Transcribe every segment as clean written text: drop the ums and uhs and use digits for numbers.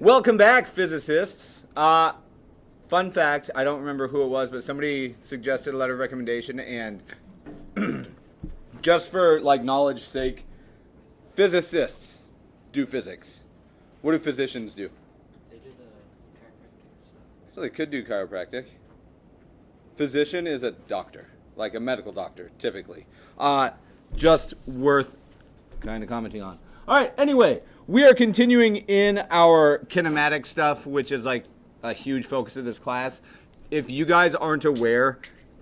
Welcome back, physicists. Fun fact, I don't remember who it was, but somebody suggested a letter of recommendation, and just for like knowledge's sake, physicists do physics. What do physicians do? They did chiropractic stuff. So they could do chiropractic. Physician is a doctor, like a medical doctor, typically. Just worth kind of commenting on. All right, anyway, we are continuing in our kinematic stuff, which is like a huge focus of this class. If you guys aren't aware,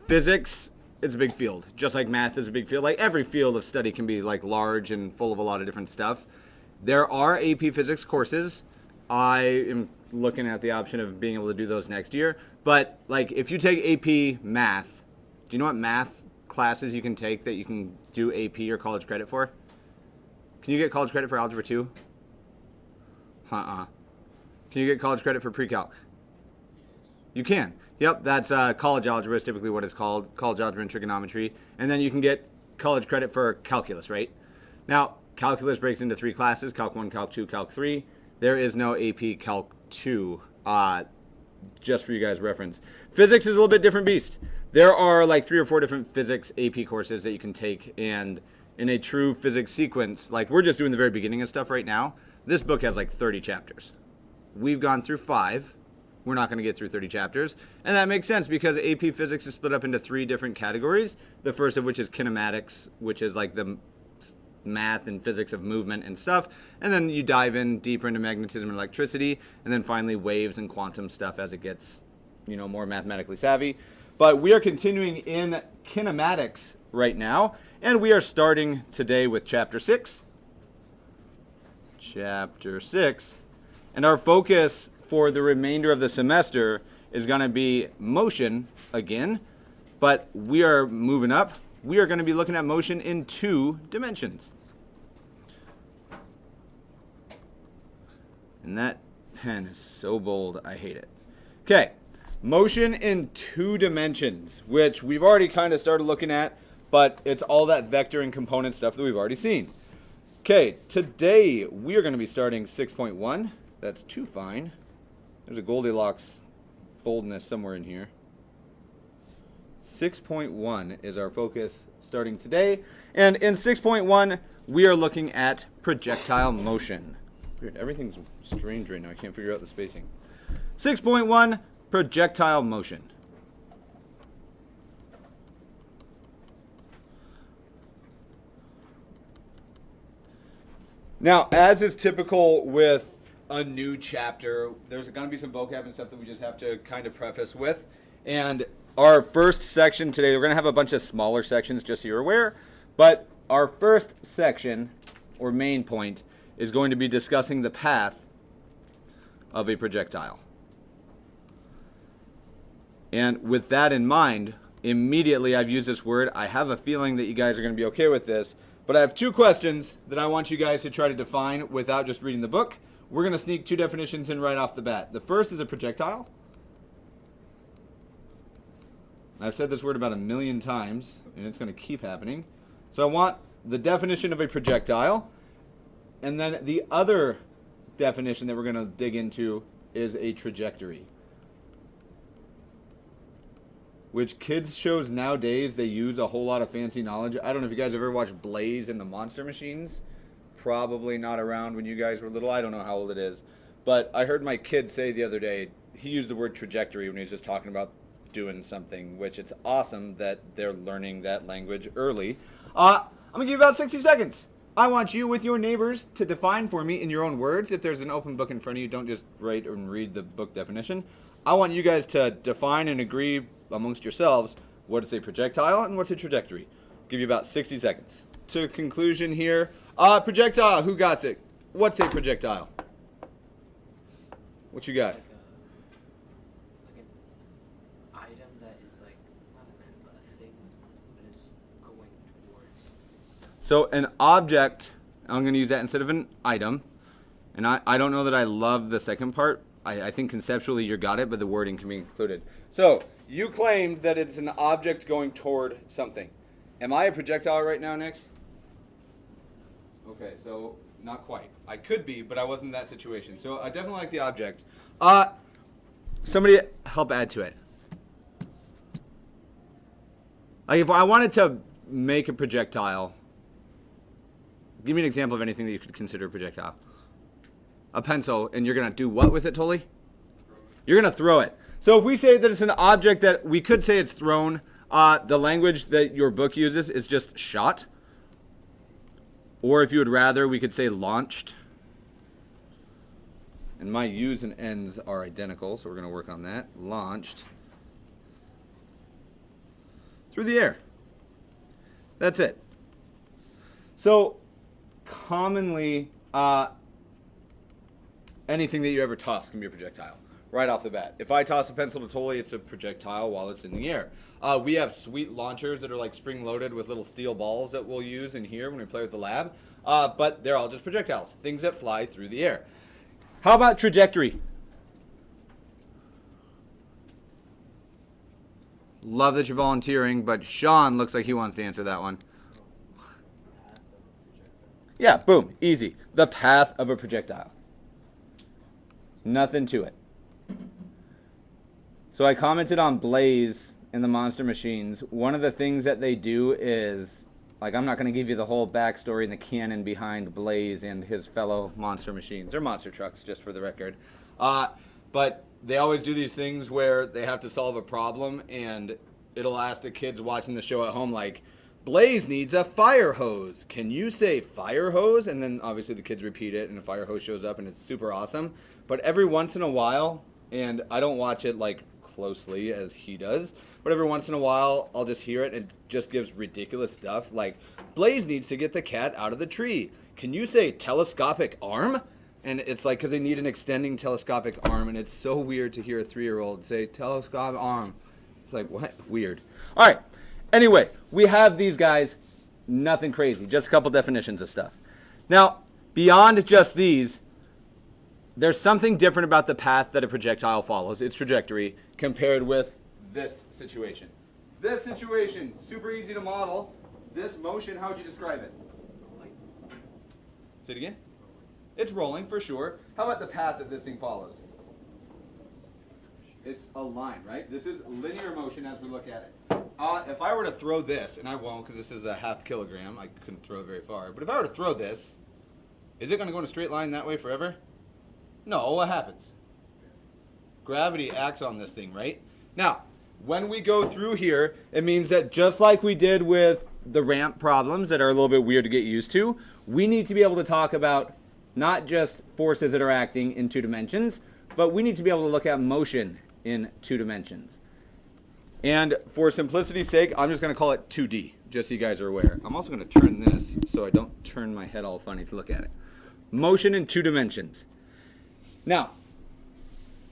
physics is a big field, just like math is a big field. Like every field of study can be like large and full of a lot of different stuff. There are AP physics courses. I am looking at the option of being able to do those next year. But like if you take AP math, do you know what math classes you can take that you can do AP or college credit for? Can you get college credit for Algebra 2? Can you get college credit for pre-calc? You can. Yep, that's college algebra is typically what it's called, college algebra and trigonometry. And then you can get college credit for calculus, right? Now, calculus breaks into 3 classes, Calc 1, Calc 2, Calc 3. There is no AP Calc 2, just for you guys' reference. Physics is a little bit different beast. There are like 3 or 4 different physics AP courses that you can take, and in a true physics sequence, like we're just doing the very beginning of stuff right now. This book has like 30 chapters. We've gone through 5. We're not going to get through 30 chapters. And that makes sense because AP physics is split up into 3 different categories. The first of which is kinematics, which is like the math and physics of movement and stuff. And then you dive in deeper into magnetism and electricity. And then finally waves and quantum stuff as it gets, more mathematically savvy. But we are continuing in kinematics right now. And we are starting today with Chapter 6. Chapter 6. And our focus for the remainder of the semester is going to be motion again. But we are moving up. We are going to be looking at motion in 2 dimensions. And that pen is so bold, I hate it. Okay, motion in 2 dimensions, which we've already kind of started looking at, but it's all that vector and component stuff that we've already seen. Okay, today we are going to be starting 6.1. That's too fine. There's a Goldilocks boldness somewhere in here. 6.1 is our focus starting today. And in 6.1, we are looking at projectile motion. Weird, everything's strange right now. I can't figure out the spacing. 6.1, projectile motion. Now, as is typical with a new chapter, there's going to be some vocab and stuff that we just have to kind of preface with. And our first section today, we're going to have a bunch of smaller sections just so you're aware. But our first section, or main point, is going to be discussing the path of a projectile. And with that in mind, immediately I've used this word. I have a feeling that you guys are going to be okay with this. But I have 2 questions that I want you guys to try to define without just reading the book. We're going to sneak 2 definitions in right off the bat. The first is a projectile. I've said this word about 1,000,000 times, and it's going to keep happening. So I want the definition of a projectile. And then the other definition that we're going to dig into is a trajectory. Which kids shows nowadays, they use a whole lot of fancy knowledge. I don't know if you guys ever watched Blaze and the Monster Machines. Probably not around when you guys were little. I don't know how old it is. But I heard my kid say the other day, he used the word trajectory when he was just talking about doing something, which it's awesome that they're learning that language early. I'm going to give you about 60 seconds. I want you with your neighbors to define for me in your own words. If there's an open book in front of you, don't just write and read the book definition. I want you guys to define and agree amongst yourselves what is a projectile and what's a trajectory. I'll give you about 60 seconds. To conclusion here, projectile, who got it? What's a projectile? What you got? Like an item that is like, not an item, but a thing that is going towards. So an object, I'm going to use that instead of an item. And I don't know that I love the second part. I think conceptually you got it, but the wording can be included. So you claimed that it's an object going toward something. Am I a projectile right now, Nick? Okay, so not quite. I could be, but I wasn't in that situation. So I definitely like the object. Somebody help add to it. Like if I wanted to make a projectile, give me an example of anything that you could consider a projectile. A pencil, and you're gonna do what with it, Tully? You're gonna throw it. So if we say that it's an object that we could say it's thrown, the language that your book uses is just shot. Or if you would rather, we could say launched. And my U's and N's are identical, so we're going to work on that. Launched. Through the air. That's it. So, commonly, anything that you ever toss can be a projectile. Right off the bat. If I toss a pencil to Tully, it's a projectile while it's in the air. We have sweet launchers that are like spring-loaded with little steel balls that we'll use in here when we play with the lab. But they're all just projectiles, things that fly through the air. How about trajectory? Love that you're volunteering, but Sean looks like he wants to answer that one. Yeah, boom, easy. The path of a projectile. Nothing to it. So I commented on Blaze in the Monster Machines. One of the things that they do is, like, I'm not going to give you the whole backstory and the canon behind Blaze and his fellow Monster Machines. They're monster trucks, just for the record. But they always do these things where they have to solve a problem, and it'll ask the kids watching the show at home, like, Blaze needs a fire hose. Can you say fire hose? And then obviously the kids repeat it, and a fire hose shows up, and it's super awesome. But every once in a while, and I don't watch it like closely as he does, but every once in a while I'll just hear it and it just gives ridiculous stuff like, Blaze needs to get the cat out of the tree. Can you say telescopic arm? And it's like, because they need an extending telescopic arm, and it's so weird to hear a 3-year-old say telescopic arm. It's like, what? Weird. All right. Anyway, we have these guys, nothing crazy, just a couple definitions of stuff. Now, beyond just these, there's something different about the path that a projectile follows, its trajectory, compared with this situation. This situation, super easy to model. This motion, how would you describe it? Say it again? It's rolling, for sure. How about the path that this thing follows? It's a line, right? This is linear motion as we look at it. If I were to throw this, and I won't because this is a ½ kilogram, I couldn't throw it very far, but if I were to throw this, is it going to go in a straight line that way forever? No, what happens? Gravity acts on this thing, right? Now, when we go through here, it means that just like we did with the ramp problems that are a little bit weird to get used to, we need to be able to talk about not just forces that are acting in 2 dimensions, but we need to be able to look at motion in 2 dimensions. And for simplicity's sake, I'm just going to call it 2D, just so you guys are aware. I'm also going to turn this so I don't turn my head all funny to look at it. Motion in 2 dimensions. Now,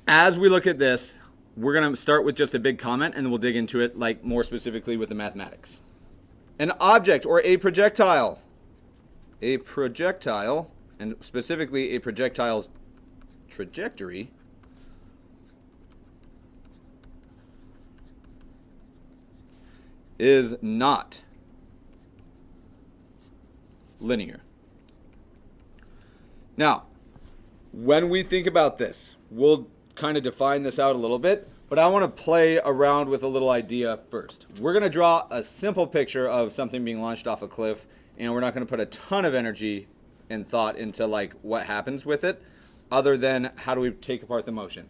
as we look at this, we're going to start with just a big comment, and then we'll dig into it like more specifically with the mathematics. An object or a projectile. A projectile, and specifically a projectile's trajectory, is not linear. Now, when we think about this, we'll kind of define this out a little bit, but I want to play around with a little idea first. We're going to draw a simple picture of something being launched off a cliff, and we're not going to put a ton of energy and thought into like what happens with it, other than how do we take apart the motion.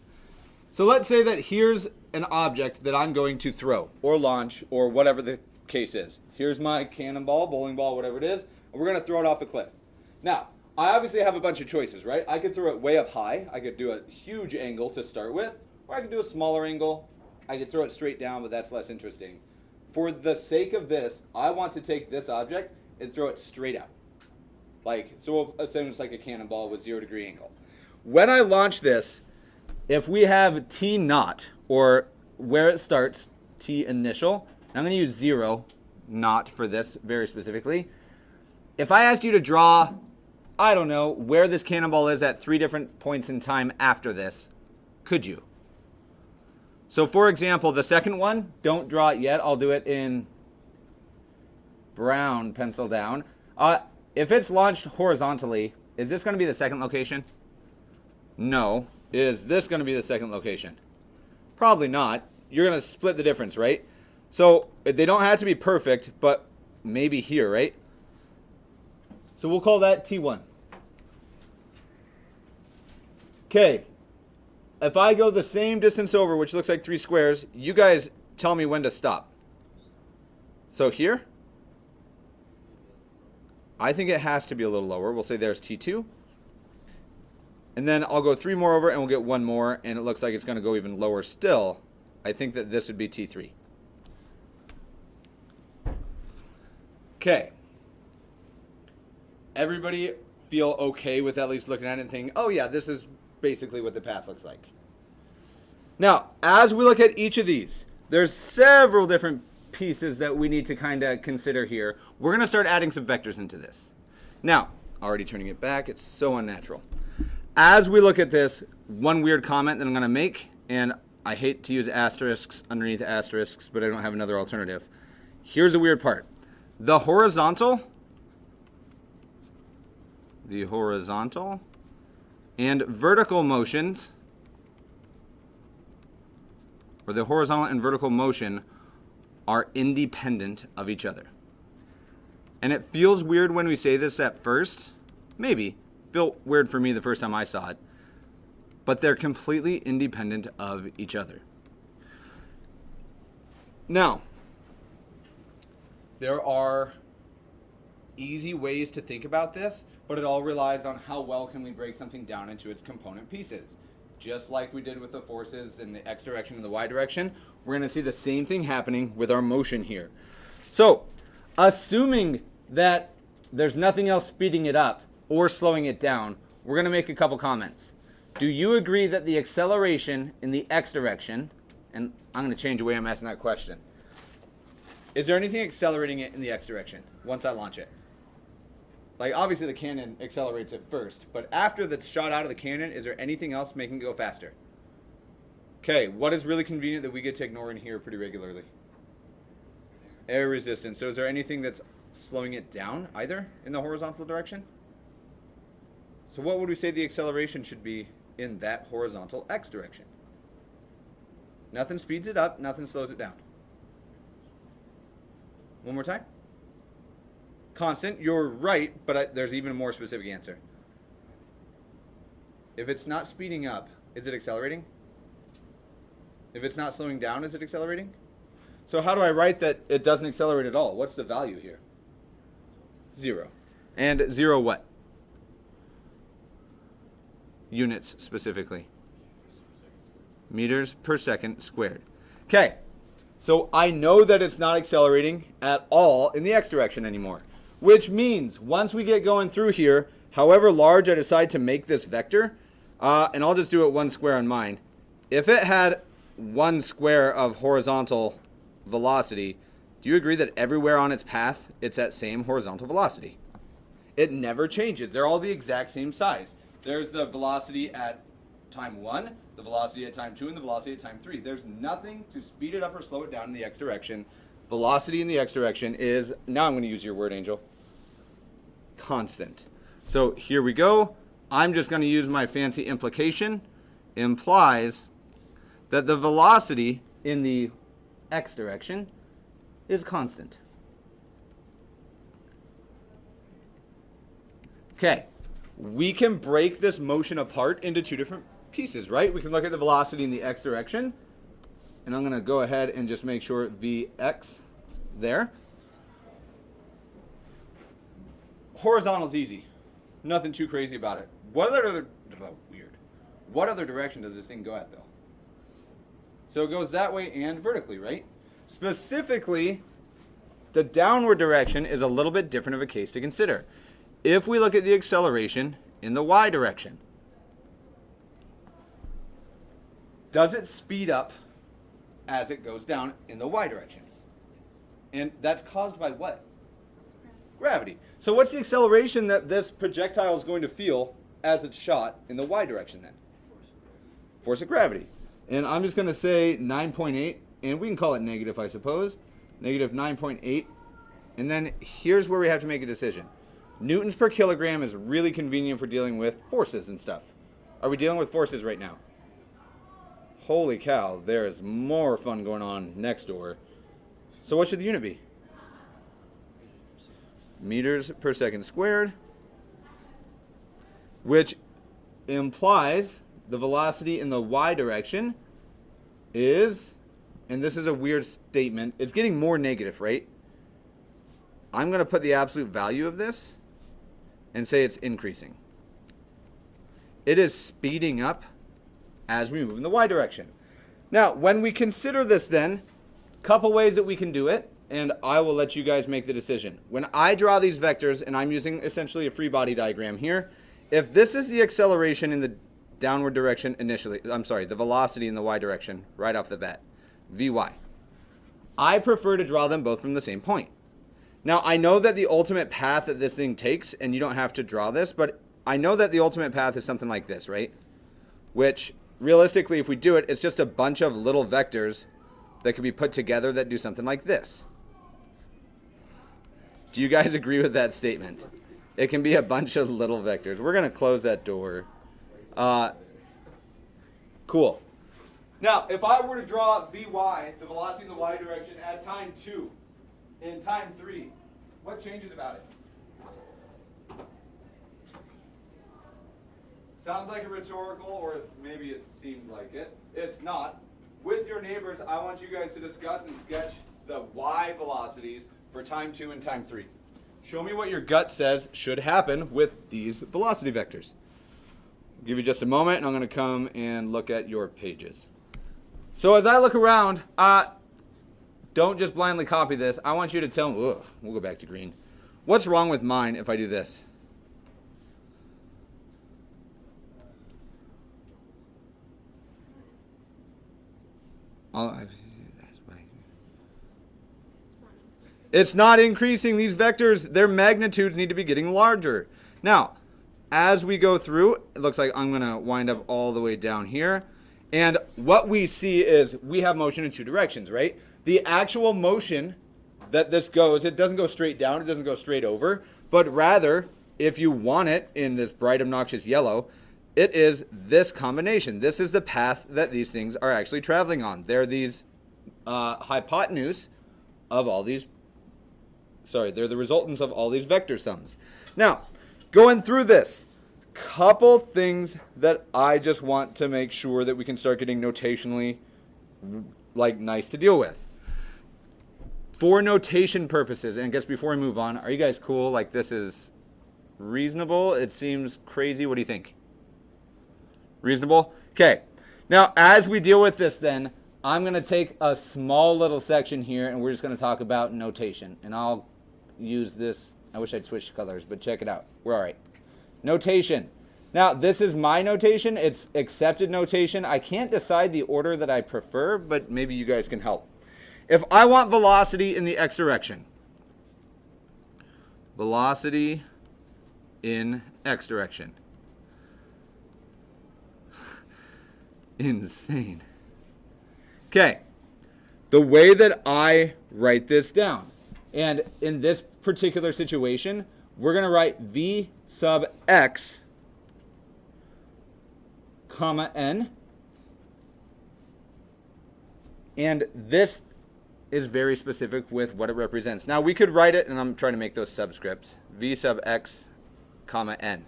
So let's say that here's an object that I'm going to throw or launch or whatever the case is. Here's my cannonball, bowling ball, whatever it is, and we're going to throw it off the cliff. Now, I obviously have a bunch of choices, right? I could throw it way up high. I could do a huge angle to start with, or I could do a smaller angle. I could throw it straight down, but that's less interesting. For the sake of this, I want to take this object and throw it straight out. Like, so we'll assume it's like a cannonball with 0-degree angle. When I launch this, if we have T naught, or where it starts, T initial, I'm going to use 0 naught for this very specifically. If I asked you to draw, I don't know, where this cannonball is at 3 different points in time after this, could you? So for example, the second one, don't draw it yet. I'll do it in brown pencil down. If it's launched horizontally, Is this going to be the second location? No. Is this going to be the second location? Probably not. You're going to split the difference, right? So they don't have to be perfect, but maybe here, right? So we'll call that T1. Okay. If I go the same distance over, which looks like 3 squares, you guys tell me when to stop. So here, I think it has to be a little lower. We'll say there's T2. And then I'll go 3 more over and we'll get 1 more, and it looks like it's going to go even lower still. I think that this would be T3. Okay. Everybody feel okay with at least looking at it and thinking, oh yeah, this is basically what the path looks like. Now, as we look at each of these, there's several different pieces that we need to kind of consider here. We're going to start adding some vectors into this. Now, already turning it back, it's so unnatural. As we look at this, one weird comment that I'm going to make, and I hate to use asterisks underneath asterisks, but I don't have another alternative. Here's the weird part. The horizontal and vertical motions, or the horizontal and vertical motion, are independent of each other. And it feels weird when we say this at first. Maybe. Felt weird for me the first time I saw it. But they're completely independent of each other. Now, there are easy ways to think about this, but it all relies on how well can we break something down into its component pieces. Just like we did with the forces in the x direction and the y direction, we're going to see the same thing happening with our motion here. So, assuming that there's nothing else speeding it up or slowing it down, we're going to make a couple comments. Do you agree that the acceleration in the x direction, and I'm going to change the way I'm asking that question, is there anything accelerating it in the x direction once I launch it? Like, obviously the cannon accelerates it first, but after that's shot out of the cannon, is there anything else making it go faster? Okay, what is really convenient that we get to ignore in here pretty regularly? Air resistance. So is there anything that's slowing it down either in the horizontal direction? So what would we say the acceleration should be in that horizontal x direction? Nothing speeds it up, nothing slows it down. One more time. Constant, you're right, but there's even a more specific answer. If it's not speeding up, is it accelerating? If it's not slowing down, is it accelerating? So how do I write that it doesn't accelerate at all? What's the value here? 0. And 0 what? Units specifically. Meters per second squared. Okay, so I know that it's not accelerating at all in the x direction anymore. Which means once we get going through here, however large I decide to make this vector, and I'll just do it 1 square on mine. If it had 1 square of horizontal velocity, do you agree that everywhere on its path, it's that same horizontal velocity? It never changes. They're all the exact same size. There's the velocity at time 1, the velocity at time 2, and the velocity at time 3. There's nothing to speed it up or slow it down in the x direction. Velocity in the x direction is, now I'm going to use your word, Angel, constant. So here we go. I'm just going to use my fancy implication. Implies that the velocity in the x direction is constant. Okay, we can break this motion apart into 2 different pieces, right? We can look at the velocity in the x direction, and I'm going to go ahead and just make sure Vx there. Horizontal's easy. Nothing too crazy about it. What other direction does this thing go at, though? So it goes that way and vertically, right? Specifically, the downward direction is a little bit different of a case to consider. If we look at the acceleration in the y direction, does it speed up as it goes down in the y direction? And that's caused by what? Gravity. So what's the acceleration that this projectile is going to feel as it's shot in the y direction then? Force of gravity. And I'm just going to say 9.8, and we can call it negative, I suppose. Negative 9.8. And then here's where we have to make a decision. Newtons per kilogram is really convenient for dealing with forces and stuff. Are we dealing with forces right now? Holy cow, there is more fun going on next door. So what should the unit be? Meters per second squared, which implies the velocity in the y direction is, and this is a weird statement, it's getting more negative, right? I'm going to put the absolute value of this and say it's increasing. It is speeding up as we move in the y direction. Now, when we consider this then, couple ways that we can do it, and I will let you guys make the decision. When I draw these vectors, and I'm using essentially a free body diagram here, if this is the acceleration in the downward direction initially, the velocity in the y direction right off the bat, Vy. I prefer to draw them both from the same point. Now, I know that the ultimate path that this thing takes, and you don't have to draw this, but I know that the ultimate path is something like this, right? Which, realistically, if we do it, it's just a bunch of little vectors that can be put together that do something like this. Do you guys agree with that statement? It can be a bunch of little vectors. We're going to close that door. Cool. Now, if I were to draw Vy, the velocity in the y direction, at time 2 and time 3, what changes about it? Sounds like a rhetorical, or maybe it seemed like it. It's not. With your neighbors, I want you guys to discuss and sketch the y velocities for time 2 and time 3. Show me what your gut says should happen with these velocity vectors. I'll give you just a moment, and I'm going to come and look at your pages. So as I look around, don't just blindly copy this. I want you to tell me, we'll go back to green. What's wrong with mine if I do this? It's not increasing. These vectors, their magnitudes need to be getting larger. Now, as we go through, it looks like I'm going to wind up all the way down here. And what we see is we have motion in two directions, right? The actual motion that this goes, it doesn't go straight down, it doesn't go straight over, but rather, if you want it in this bright, obnoxious yellow, it is this combination. This is the path that these things are actually traveling on. They're these hypotenuse of all these, they're the resultants of all these vector sums. Now, going through this, couple things that I just want to make sure that we can start getting notationally nice to deal with. For notation purposes, and I guess before we move on, are you guys cool? Like, this is reasonable? It seems crazy. What do you think? Reasonable? Okay. Now, as we deal with this then, I'm going to take a small little section here, and we're just going to talk about notation. And I'll use this. I wish I'd switched colors, but check it out. We're all right. Notation. Now, this is my notation. It's accepted notation. I can't decide the order that I prefer, but maybe you guys can help. If I want velocity in the x direction, velocity in x direction. Insane. Okay, the way that I write this down, and in this particular situation, we're going to write v sub x, comma n, and this is very specific with what it represents. Now, we could write it, and I'm trying to make those subscripts, v sub x, comma n.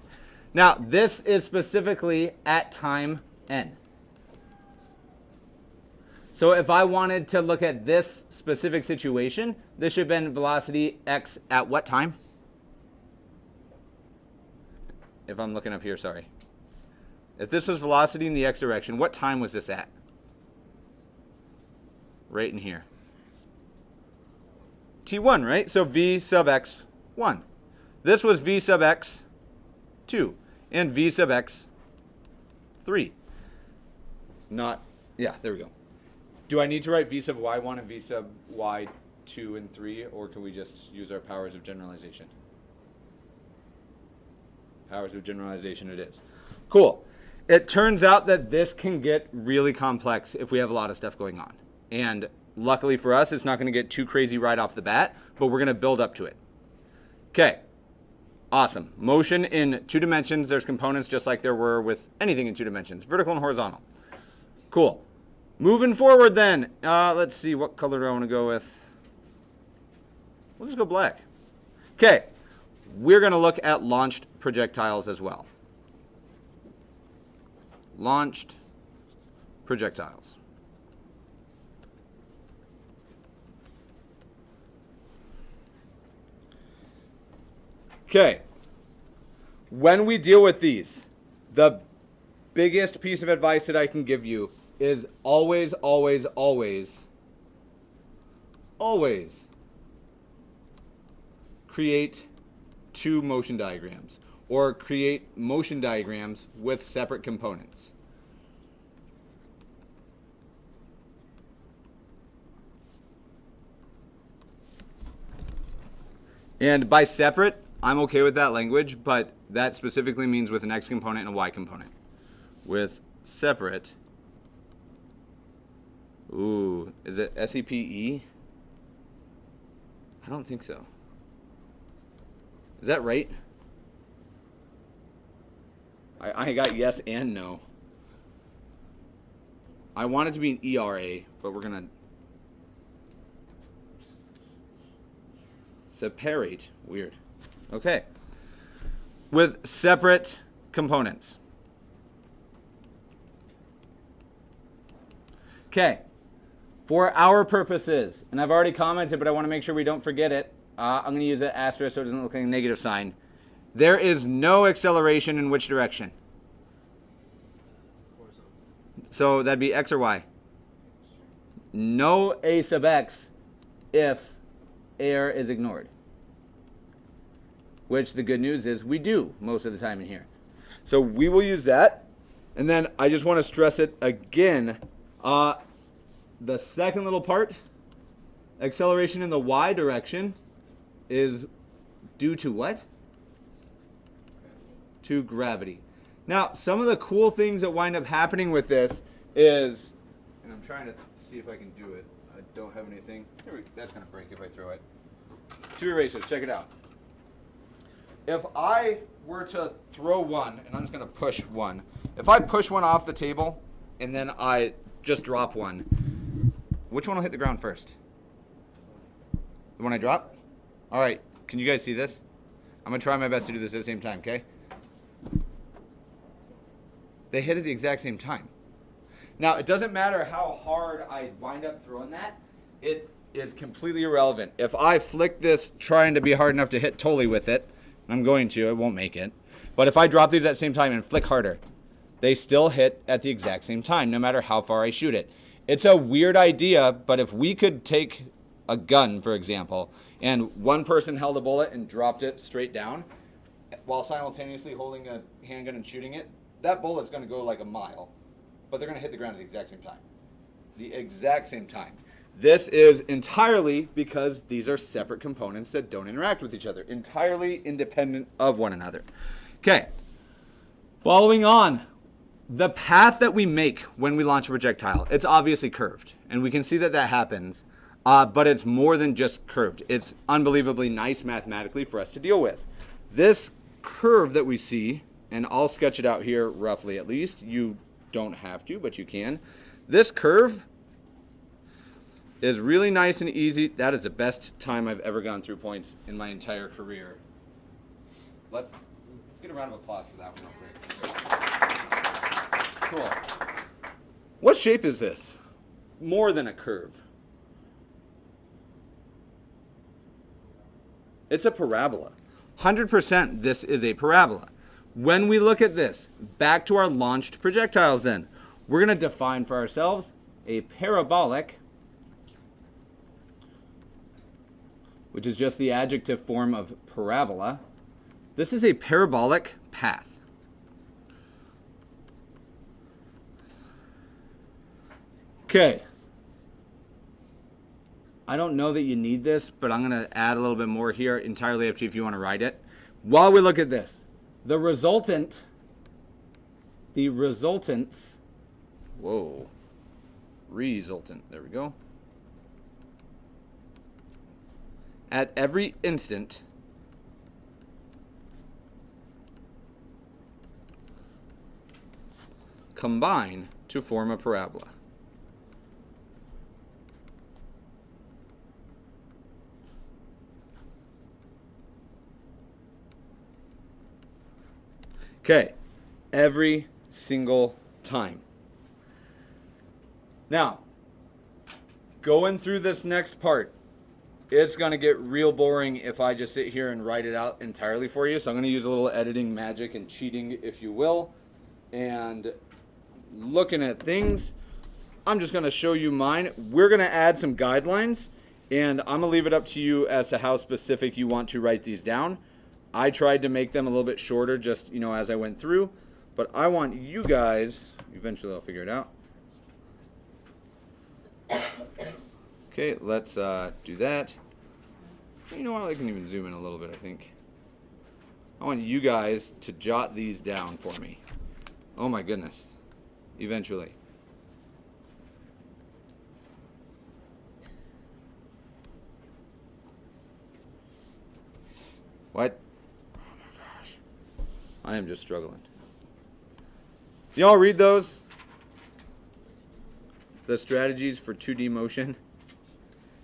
Now, this is specifically at time n. So if I wanted to look at this specific situation, this should have been velocity x at what time? If I'm looking up here, sorry. If this was velocity in the x direction, what time was this at? Right in here. T1, right? So v sub x 1. This was v sub x 2 and v sub x 3. Not, yeah, there we go. Do I need to write v sub y1 and v sub y2 and 3, or can we just use our powers of generalization? Powers of generalization it is. Cool. It turns out that this can get really complex if we have a lot of stuff going on. And luckily for us, it's not going to get too crazy right off the bat, but we're going to build up to it. Okay. Awesome. Motion in 2 dimensions. There's components just like there were with anything in 2 dimensions. Vertical and horizontal. Cool. Moving forward then. Let's see, what color do I want to go with? We'll just go black. Okay. We're going to look at launched projectiles as well. Launched projectiles. Okay. When we deal with these, the biggest piece of advice that I can give you is always, always, always, always create 2 motion diagrams, or create motion diagrams with separate components. And by separate, I'm okay with that language, but that specifically means with an X component and a Y component. With separate, ooh, is it SEPE? I don't think so. Is that right? I got yes and no. I want it to be an ERA, but we're going to separate. Weird. Okay. With separate components. Okay. For our purposes, and I've already commented, but I want to make sure we don't forget it. I'm going to use an asterisk so it doesn't look like a negative sign. There is no acceleration in which direction? So that'd be X or Y. No A sub X if air is ignored. Which the good news is we do most of the time in here. So we will use that. And then I just want to stress it again. The second little part, acceleration in the Y direction, is due to what? To gravity. Now, some of the cool things that wind up happening with this is, and I'm trying to see if I can do it. I don't have anything. That's going to break if I throw it. 2 erasers, check it out. If I were to throw one, and I'm just going to push one. If I push one off the table, and then I just drop one, which one will hit the ground first? The one I drop? All right, can you guys see this? I'm going to try my best to do this at the same time, okay? They hit at the exact same time. Now, it doesn't matter how hard I wind up throwing that. It is completely irrelevant. If I flick this trying to be hard enough to hit Tully with it, I'm going to, I won't make it. But if I drop these at the same time and flick harder, they still hit at the exact same time, no matter how far I shoot it. It's a weird idea, but if we could take a gun, for example, and one person held a bullet and dropped it straight down, while simultaneously holding a handgun and shooting it, that bullet's going to go like a mile, but they're going to hit the ground at the exact same time. The exact same time. This is entirely because these are separate components that don't interact with each other, entirely independent of one another. Okay, following on, the path that we make when we launch a projectile, it's obviously curved, and we can see that that happens, but it's more than just curved. It's unbelievably nice mathematically for us to deal with. This curve that we see, and I'll sketch it out here roughly at least. You don't have to, but you can. This curve is really nice and easy. That is the best time I've ever gone through points in my entire career. Let's get a round of applause for that one real quick. Cool. What shape is this? More than a curve. It's a parabola. 100% this is a parabola. When we look at this, back to our launched projectiles then, we're going to define for ourselves a parabolic, which is just the adjective form of parabola. This is a parabolic path. Okay. I don't know that you need this, but I'm going to add a little bit more here, entirely up to you if you want to write it. While we look at this, the resultants, resultant, there we go. At every instant combine to form a parabola. Okay, every single time. Now, going through this next part, it's going to get real boring if I just sit here and write it out entirely for you. So I'm going to use a little editing magic and cheating, if you will. And looking at things, I'm just going to show you mine. We're going to add some guidelines, and I'm going to leave it up to you as to how specific you want to write these down. I tried to make them a little bit shorter just, as I went through. But I want you guys, eventually I'll figure it out. Okay, let's do that. You know what, I can even zoom in a little bit, I think. I want you guys to jot these down for me. Oh my goodness. Eventually. What? Oh my gosh. I am just struggling. Do y'all read those? The strategies for 2D motion.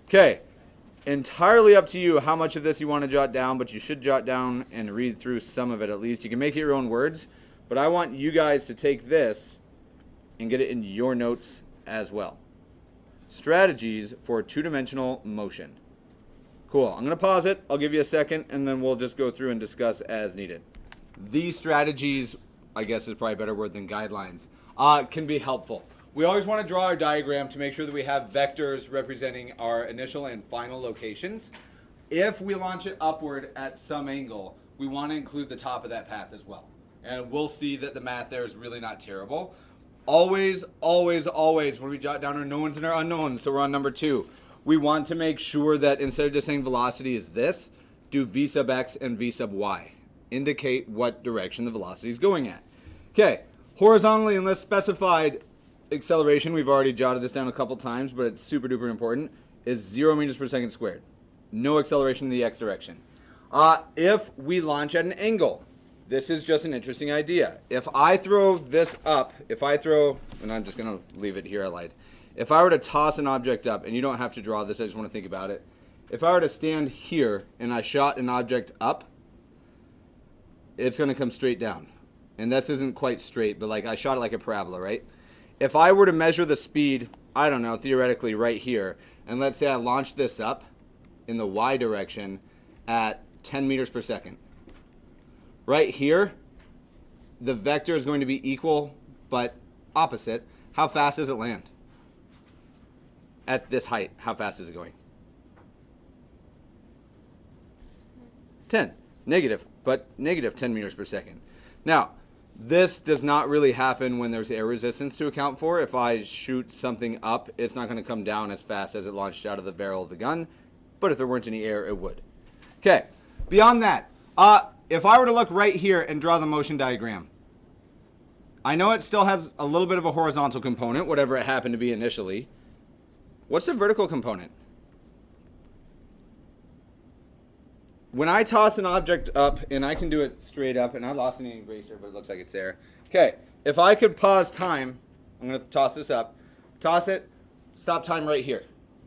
Okay. Entirely up to you how much of this you want to jot down, but you should jot down and read through some of it at least. You can make it your own words, but I want you guys to take this and get it in your notes as well. Strategies for two-dimensional motion. Cool. I'm going to pause it. I'll give you a second, and then we'll just go through and discuss as needed. These strategies, I guess is probably a better word than guidelines, can be helpful. We always want to draw our diagram to make sure that we have vectors representing our initial and final locations. If we launch it upward at some angle, we want to include the top of that path as well. And we'll see that the math there is really not terrible. Always, always, always, when we jot down our knowns and our unknowns, so we're on number 2, we want to make sure that instead of just saying velocity is this, do v sub x and v sub y. Indicate what direction the velocity is going at. Okay, horizontally unless specified, acceleration, we've already jotted this down a couple times, but it's super duper important, is 0 meters per second squared. No acceleration in the x direction. If we launch at an angle, this is just an interesting idea. If I throw this up, and I'm just going to leave it here, I lied. If I were to toss an object up, and you don't have to draw this, I just want to think about it. If I were to stand here and I shot an object up, it's going to come straight down. And this isn't quite straight, but like I shot it like a parabola, right? If I were to measure the speed, I don't know, theoretically right here, and let's say I launched this up in the y direction at 10 meters per second. Right here, the vector is going to be equal but opposite. How fast does it land? At this height, how fast is it going? 10. Negative, but negative 10 meters per second. Now, this does not really happen when there's air resistance to account for. If I shoot something up, it's not going to come down as fast as it launched out of the barrel of the gun. But if there weren't any air, it would. Okay, beyond that, if I were to look right here and draw the motion diagram, I know it still has a little bit of a horizontal component, whatever it happened to be initially. What's the vertical component? When I toss an object up, and I can do it straight up, and I lost an eraser, but it looks like it's there. Okay, if I could pause time, I'm going to toss this up. Toss it, stop time right here,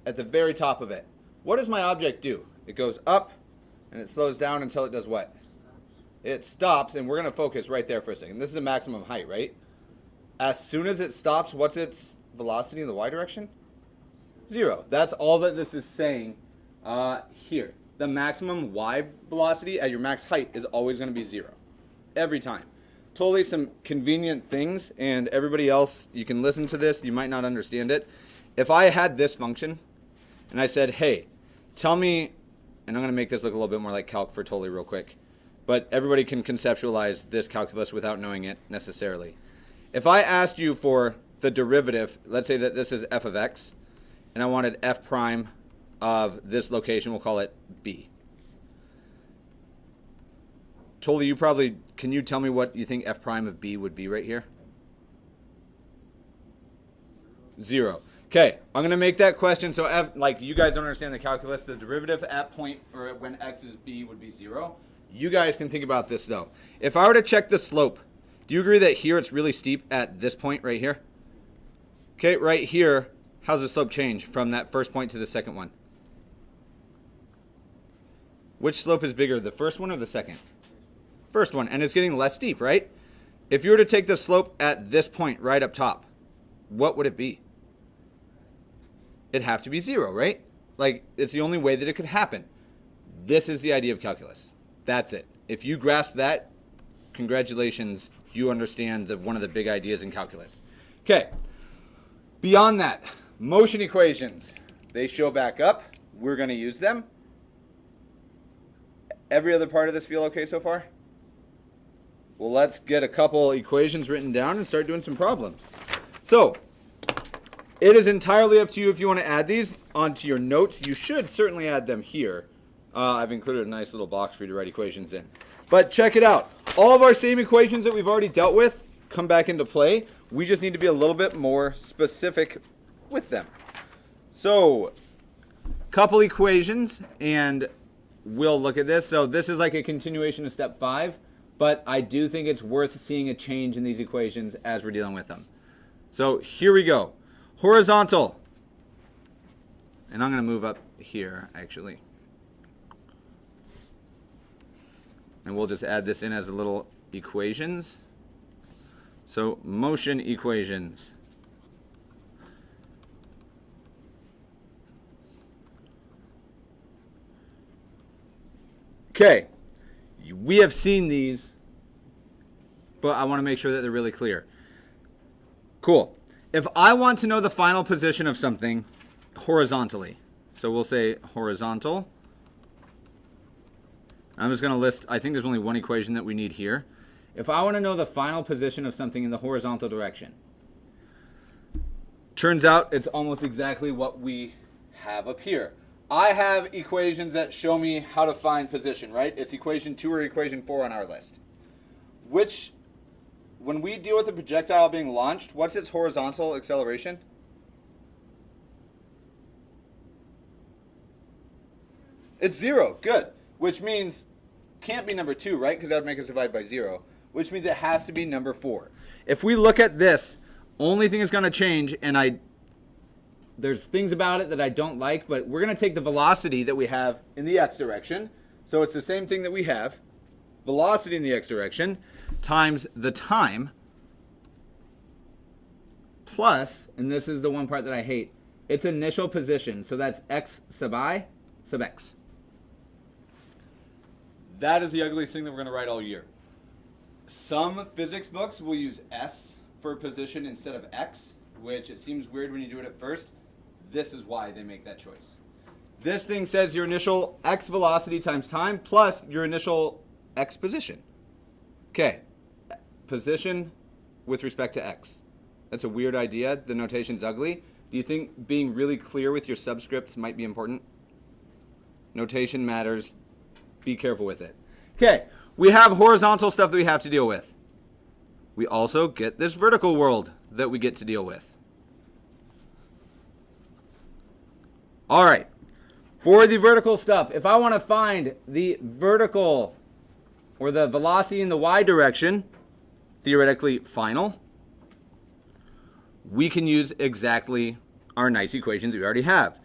at the very top of it. What does my object do? It goes up, and it slows down until it does what? It stops, and we're going to focus right there for a second. This is the maximum height, right? As soon as it stops, what's its velocity in the y direction? 0. That's all that this is saying here. The maximum y velocity at your max height is always going to be 0. Every time. Totally some convenient things, and everybody else, you can listen to this, you might not understand it. If I had this function, and I said, hey, tell me, and I'm going to make this look a little bit more like calc for totally real quick, but everybody can conceptualize this calculus without knowing it necessarily. If I asked you for the derivative, let's say that this is f of x, and I wanted f prime of this location, we'll call it B. Totally, can you tell me what you think f prime of B would be right here? 0. Okay, I'm going to make that question so f, like you guys don't understand the calculus, the derivative at point, or when x is B would be 0. You guys can think about this though. If I were to check the slope, Do you agree that here it's really steep at this point right here? Okay, right here, how's the slope change from that first point to the second one? Which slope is bigger, the first one or the second? First one, and it's getting less steep, right? If you were to take the slope at this point right up top, what would it be? It'd have to be 0, right? Like, it's the only way that it could happen. This is the idea of calculus. That's it. If you grasp that, congratulations, you understand one of the big ideas in calculus. Okay. Beyond that, motion equations. They show back up. We're going to use them. Every other part of this feel okay so far? Well, let's get a couple equations written down and start doing some problems. So, it is entirely up to you if you want to add these onto your notes. You should certainly add them here. I've included a nice little box for you to write equations in. But check it out. All of our same equations that we've already dealt with come back into play. We just need to be a little bit more specific with them. So, couple equations, and we'll look at this. So this is like a continuation of step 5, but I do think it's worth seeing a change in these equations as we're dealing with them. So here we go. Horizontal. And I'm going to move up here, actually. And we'll just add this in as a little equations. So motion equations. Okay, we have seen these, but I want to make sure that they're really clear. Cool. If I want to know the final position of something horizontally, so we'll say horizontal. I'm just going to list, I think there's only one equation that we need here. If I want to know the final position of something in the horizontal direction, turns out it's almost exactly what we have up here. I have equations that show me how to find position, right? It's equation 2 or equation 4 on our list. Which, when we deal with a projectile being launched, what's its horizontal acceleration? It's 0, good. Which means, can't be number 2, right? Because that would make us divide by 0. Which means it has to be number 4. If we look at this, only thing is going to change, and there's things about it that I don't like, but we're going to take the velocity that we have in the x direction. So it's the same thing that we have. Velocity in the x direction times the time plus, and this is the one part that I hate, its initial position. So that's x sub I sub x. That is the ugliest thing that we're going to write all year. Some physics books will use s for position instead of x, which it seems weird when you do it at first. This is why they make that choice. This thing says your initial x velocity times time plus your initial x position. Okay, position with respect to x. That's a weird idea. The notation's ugly. Do you think being really clear with your subscripts might be important? Notation matters. Be careful with it. Okay, we have horizontal stuff that we have to deal with. We also get this vertical world that we get to deal with. All right, for the vertical stuff, if I want to find the vertical or the velocity in the y direction, theoretically final, we can use exactly our nice equations that we already have.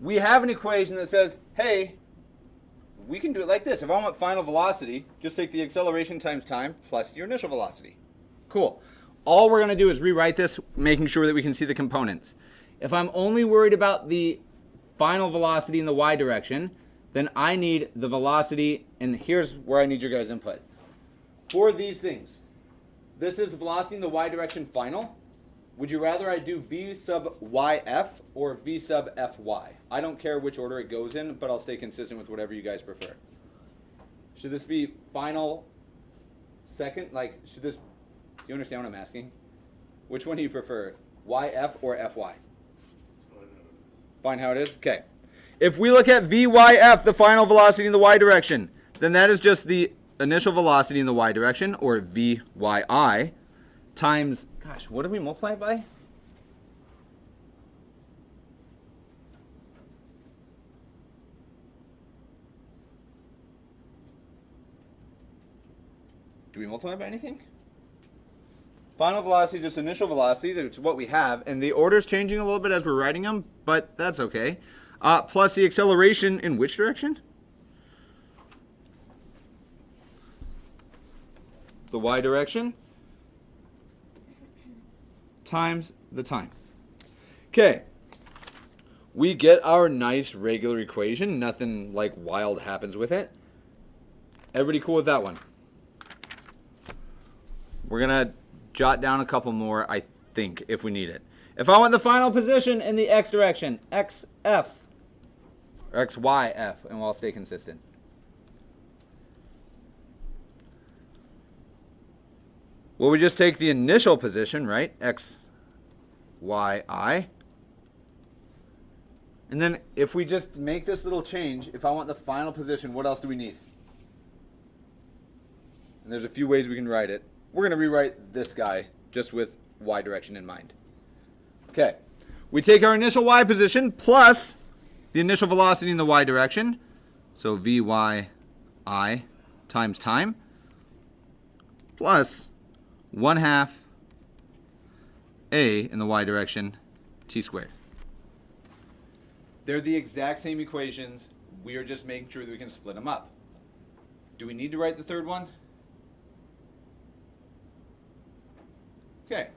We have an equation that says, hey, we can do it like this. If I want final velocity, just take the acceleration times time plus your initial velocity. Cool. All we're going to do is rewrite this, making sure that we can see the components. If I'm only worried about the final velocity in the y direction, then I need the velocity, and here's where I need your guys' input. For these things, this is velocity in the y direction final. Would you rather I do v sub yf or v sub fy? I don't care which order it goes in, but I'll stay consistent with whatever you guys prefer. Should this be final second? Like, should this, do you understand what I'm asking? Which one do you prefer, yf or fy? Find how it is? Okay. If we look at vyf, the final velocity in the y direction, then that is just the initial velocity in the y direction, or vyi, times, gosh, what did we multiply it by? Do we multiply by anything? Final velocity, just initial velocity, that's what we have. And the order's changing a little bit as we're writing them, but that's okay. Plus the acceleration in which direction? The y direction times the time. Okay. We get our nice regular equation. Nothing like wild happens with it. Everybody cool with that one? We're going to jot down a couple more, I think, if we need it. If I want the final position in the x direction, xf, or xyf, and we'll stay consistent. Well, we just take the initial position, right? X, Y, I. And then if we just make this little change, if I want the final position, what else do we need? And there's a few ways we can write it. We're going to rewrite this guy just with Y direction in mind. Okay. We take our initial Y position plus the initial velocity in the Y direction. So Vy I times time plus 1/2 a in the y direction, t squared. They're the exact same equations. We are just making sure that we can split them up. Do we need to write the third one? Okay.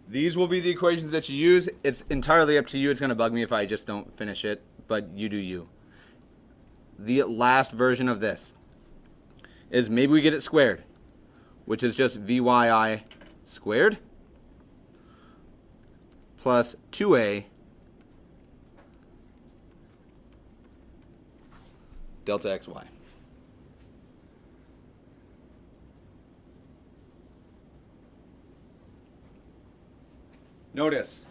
These will be the equations that you use. It's entirely up to you. It's going to bug me if I just don't finish it, but you do you. The last version of this is maybe we get it squared, which is just Vyi squared plus 2a delta xy. Notice,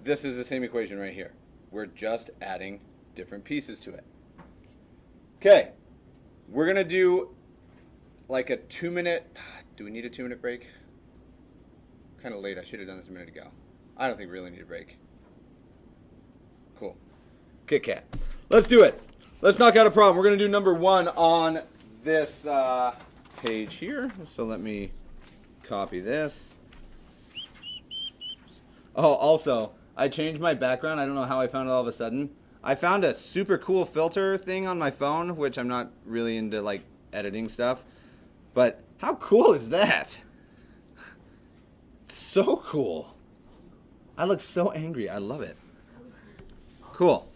this is the same equation right here. We're just adding different pieces to it. Okay, we're going to do like a 2-minute, do we need a 2-minute break? Kind of late, I should have done this a minute ago. I don't think we really need a break. Cool. Kit Kat. Let's do it. Let's knock out a problem. We're going to do number 1 on this page here. So let me copy this. Oh, also, I changed my background. I don't know how I found it all of a sudden. I found a super cool filter thing on my phone, which I'm not really into like editing stuff. But how cool is that? So cool. I look so angry. I love it. Cool.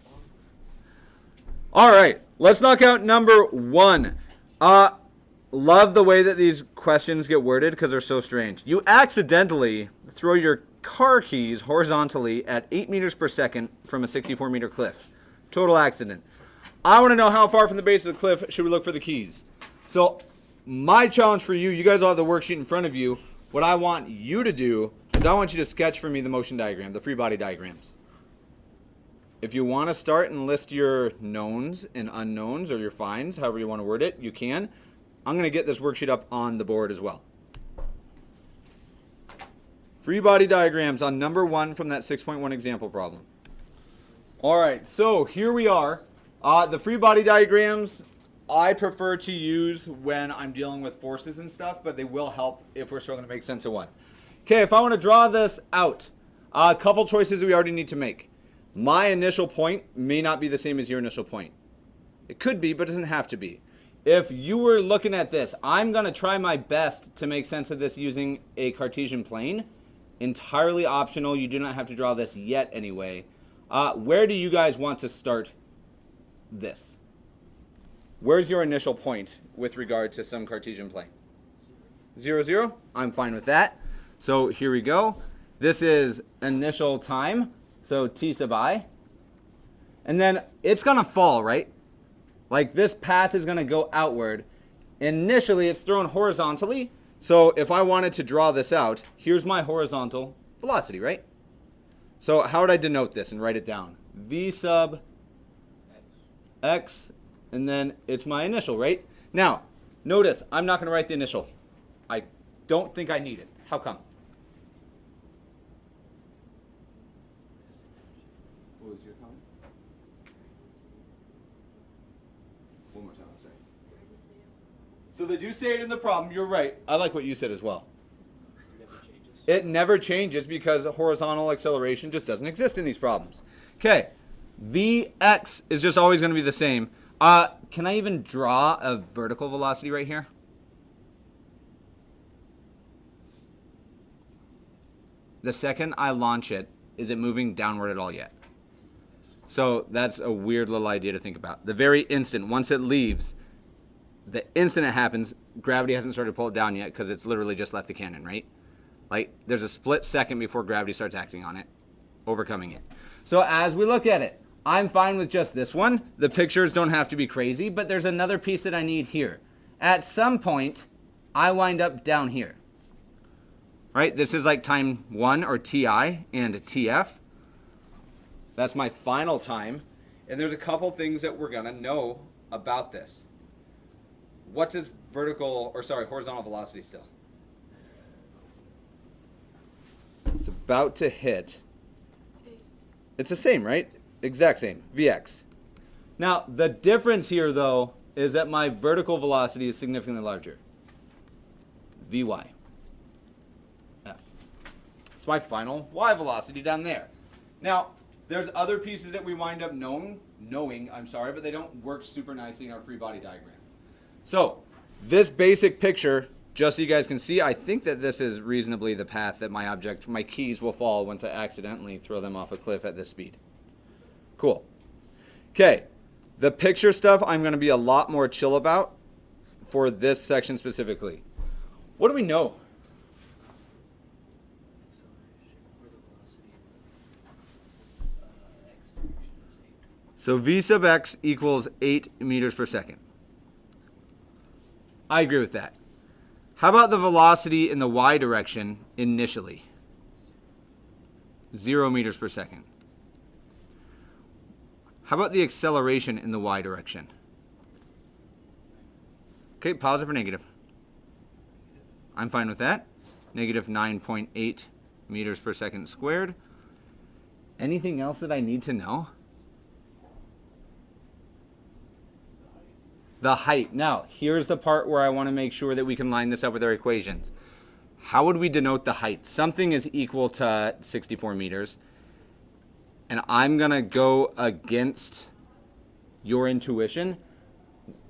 All right, let's knock out number 1. Love the way that these questions get worded because they're so strange. You accidentally throw your car keys horizontally at 8 meters per second from a 64-meter cliff. Total accident. I want to know how far from the base of the cliff should we look for the keys. So my challenge for you, you guys all have the worksheet in front of you. What I want you to do is I want you to sketch for me the motion diagram, the free body diagrams. If you want to start and list your knowns and unknowns or your finds, however you want to word it, you can. I'm going to get this worksheet up on the board as well. Free body diagrams on number 1 from that 6.1 example problem. All right, so here we are. The free body diagrams I prefer to use when I'm dealing with forces and stuff, but they will help if we're struggling to make sense of one. Okay, if I want to draw this out, a couple choices we already need to make. My initial point may not be the same as your initial point. It could be, but it doesn't have to be. If you were looking at this, I'm going to try my best to make sense of this using a Cartesian plane. Entirely optional. You do not have to draw this yet anyway. Where do you guys want to start this? Where's your initial point with regard to some Cartesian plane? 0, 0? I'm fine with that. So here we go. This is initial time. So t sub I. And then it's going to fall, right? Like this path is going to go outward. Initially, it's thrown horizontally. So if I wanted to draw this out, here's my horizontal velocity, right? So how would I denote this and write it down? V sub x, and then it's my initial, right? Now, notice, I'm not going to write the initial. I don't think I need it. How come? What was your comment? One more time, I'm sorry. So they do say it in the problem. You're right. I like what you said as well. It never changes. It never changes because horizontal acceleration just doesn't exist in these problems. Okay, Vx is just always going to be the same. Can I even draw a vertical velocity right here? The second I launch it, is it moving downward at all yet? So that's a weird little idea to think about. The very instant, once it leaves, the instant it happens, gravity hasn't started to pull it down yet because it's literally just left the cannon, right? Like, there's a split second before gravity starts acting on it, overcoming it. So as we look at it, I'm fine with just this one. The pictures don't have to be crazy, but there's another piece that I need here. At some point, I wind up down here. Right? This is like time 1 or TI and TF. That's my final time. And there's a couple things that we're going to know about this. What's its horizontal velocity still? It's about to hit. It's the same, right? Exact same, Vx. Now, the difference here, though, is that my vertical velocity is significantly larger. Vy. F. It's my final y velocity down there. Now, there's other pieces that we wind up knowing, but they don't work super nicely in our free body diagram. So, this basic picture, just so you guys can see, I think that this is reasonably the path that my keys will fall once I accidentally throw them off a cliff at this speed. Cool. Okay, the picture stuff I'm going to be a lot more chill about for this section specifically. What do we know? So v sub x equals 8 meters per second. I agree with that. How about the velocity in the y direction initially? 0 meters per second. How about the acceleration in the y direction? Okay, positive or negative? I'm fine with that. Negative 9.8 meters per second squared. Anything else that I need to know? The height. Now, here's the part where I want to make sure that we can line this up with our equations. How would we denote the height? Something is equal to 64 meters. And I'm going to go against your intuition.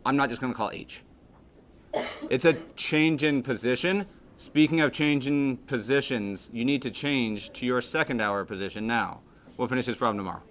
I'm not just going to call H. It's a change in position. Speaking of change in positions, you need to change to your second hour position now. We'll finish this problem tomorrow.